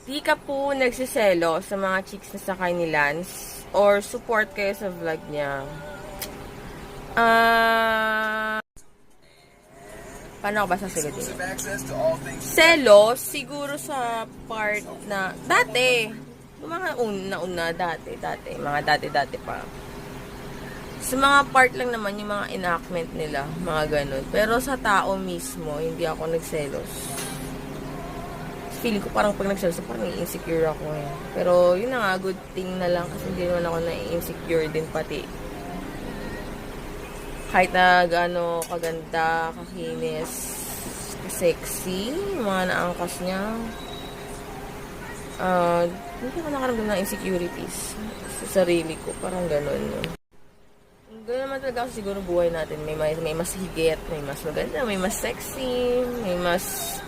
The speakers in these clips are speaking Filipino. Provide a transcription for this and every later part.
Di ka po nagsiselo sa mga chicks na sakay ni Lance or support kayo sa vlog niya. Paano ako ba sasagutin? Selo, siguro sa part na, dati, mga mga dati pa. Sa mga part lang naman, yung mga enactment nila, mga ganun. Pero sa tao mismo, hindi ako nagselos. Feeling ko parang pag nagselos, parang insecure ako eh. Pero yun na nga, good thing na lang kasi hindi naman ako na-insecure din pati. Kahit na gaano kaganda, kakinis, sexy, yung mga naangkas niya. Hindi ako nakaramdam ng insecurities sa sarili ko. Parang gano'n. Gano'n naman talaga kasi siguro buhay natin. May mas higit, may mas maganda, may mas sexy, may mas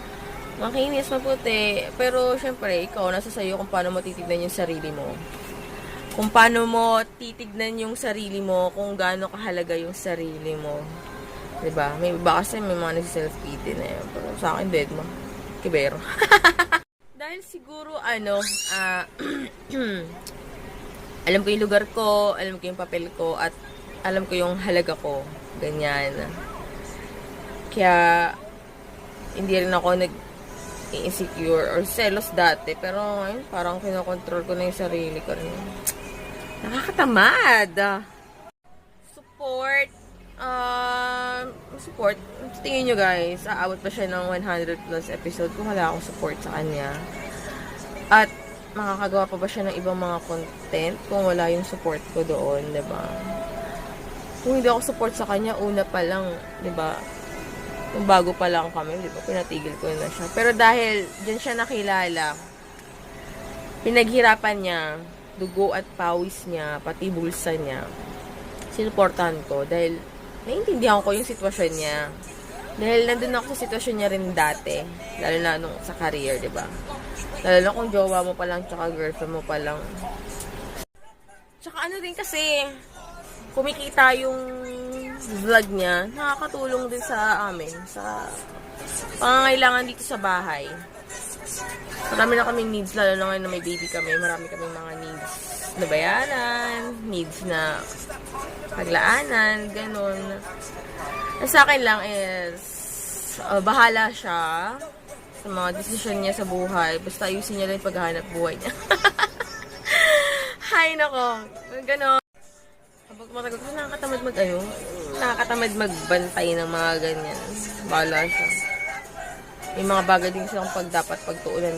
makinis, maputi. Pero syempre, ikaw, nasa sayo kung paano mo titignan yung sarili mo. Kung paano mo titignan yung sarili mo, kung gaano kahalaga yung sarili mo. Diba? May iba kasi may mga nag-self-pity na yun. Pero sa akin, dead mo. Kibero. Dahil siguro, alam ko yung lugar ko, alam ko yung papel ko, at alam ko yung halaga ko. Ganyan. Kaya, hindi rin ako insecure or selos dati. Pero ngayon, parang kinokontrol ko na yung sarili ko rin. Nakakatamad. Support. Support. Tingin nyo guys, aabot pa siya ng 100 plus episode kung wala akong support sa kanya. At makakagawa pa ba siya ng ibang mga content kung wala yung support ko doon, diba? Kung hindi ako support sa kanya, una pa lang, diba? Kung bago pa lang kami, diba? Pinatigil ko na siya. Pero dahil dyan siya nakilala, pinaghirapan niya, dugo at pawis niya, pati bulsa niya, sinuportahan ko dahil naiintindihan ko yung sitwasyon niya. Dahil nandun ako sa sitwasyon niya rin dati, lalo na nung sa career, diba? Lalo na kung jowa mo pa lang, tsaka girlfriend mo pa lang. Tsaka ano din kasi, kumikita yung vlog niya, nakakatulong din sa amin, sa pangangailangan dito sa bahay. Marami na kaming needs, lalo na ngayon na may baby kami. Marami kaming mga needs na bayaran, needs na paglaanan, ganun. Ang sa akin lang is, bahala siya sa mga desisyon niya sa buhay. Basta ayusin niya lang yung paghahanap buhay niya. Hay nako, ganun. Kapag matagal ko, nakakatamad magbantay ng mga ganyan. Bahala siya. May mga bagay din silang dapat pagtuunan